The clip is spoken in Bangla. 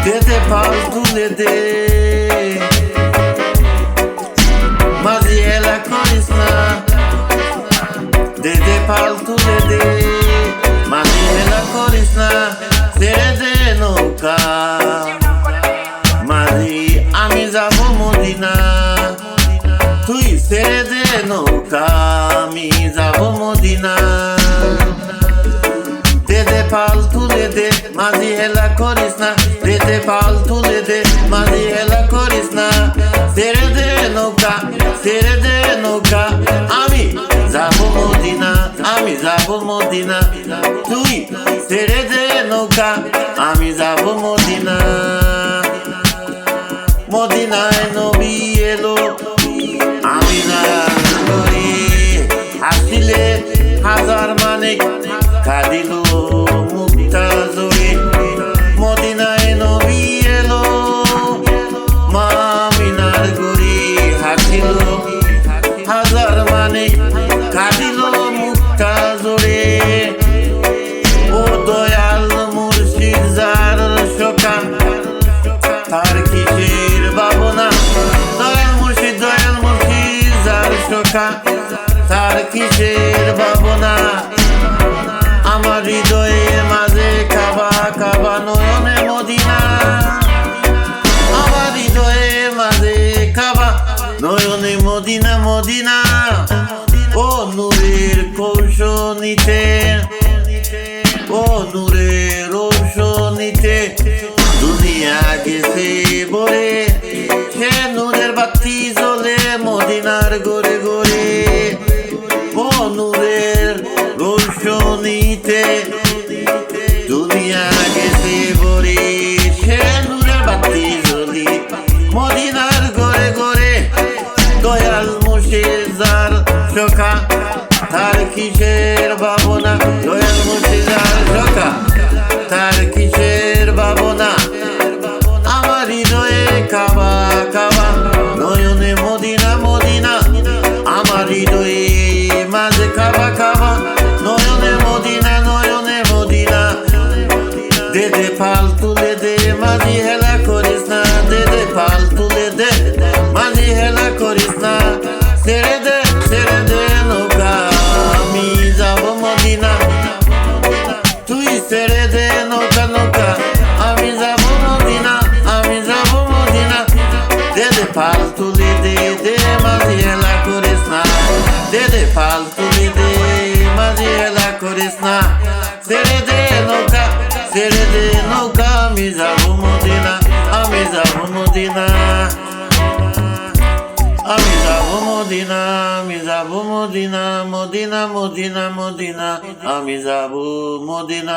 দে পাল তুলে দে, মাঝি হেলা করিস না। দে পাল তুলে দে, মাঝি হেলা করিস না। ছেড়ে দে নৌকা মাঝি, আমি যাব মদিনা। তুই ছেড়ে দে নৌকা, আমি যাব মদিনা। দে পাল তুলে দে, মাঝি হেলা করিস না। দে পাল তুলে দে, মাঝি হেলা করিস না। ছেড়ে দে নৌকা, ছেড়ে দে নৌকা, আমি যাব মদিনা, আমি যাব মদিনা। তুই ছেড়ে দে নৌকা, আমি যাব মদিনা। মদিনায় নবী এলো, আমি না করি হাসিলে হাজার মানে কাঁদিল মুক্তা জোরে। মদিনায় নবী এলো, মা আমিনার গরি হাসিল হাজার মানে কাঁদিল মুক্তা জোরে। ও দয়াল মুর্শিদ যার শোকা, তার কিসের ভাবনা। দয়াল মুর্শিদ যার শোকা, তার কিসের ভাবনা। আমার হৃদয়ে মাঝে কাবা কাবা নয়নে মদিনা। আমার হৃদয়ে মাঝে কাবা নয়নে মদিনা মদিনা। ও নূরের কৌশনীতে, ও নূরের রৌশনীতে দুনিয়া গেছে বলে। সে নূরের বাতি জ্বলে মদিনার গোরে গোরে। ও নূরের রৌশনীতে দুনিয়া গেছে বলে। সে নূরের বাতি জ্বলি মদিনার গোরে গোরে। দয়াল মুর্শিদ যার শোকা, তার কিসের ভাবনা। দয়াল মুর্শিদ যার শোকা, তার কিসের ভাবনা। আমার হৃদয়ে কাবা কাবা নয়নে মদিনা মদিনা। আমার হৃদয়ে মাঝে কাবা কাবা নয়নে মদিনা নয়নে মদিনা। দে পাল তুলে দে, মাঝি হেলা করিস না। দে পাল তুলে দে, মাঝি হেলা করিস না। ছেড়ে দে নৌকা, আমি যাব মদিনা। তুই ছেড়ে দে নৌকা নৌকা, আমি যাব মদিনা, আমি যাব মদিনা। দে পাল তুলে দে, মাঝি হেলা করিস না। দে পাল তুলে দে, মাঝি হেলা করিস না। ছেড়ে দে নৌকা, ছেড়ে দে নৌকা, আমি যাব মদিনা, আমি যাব মদিনা। আমি যাব মদিনা, আমি যাব মদিনা, মদিনা মদিনা মদিনা। আমি যাব মদিনা।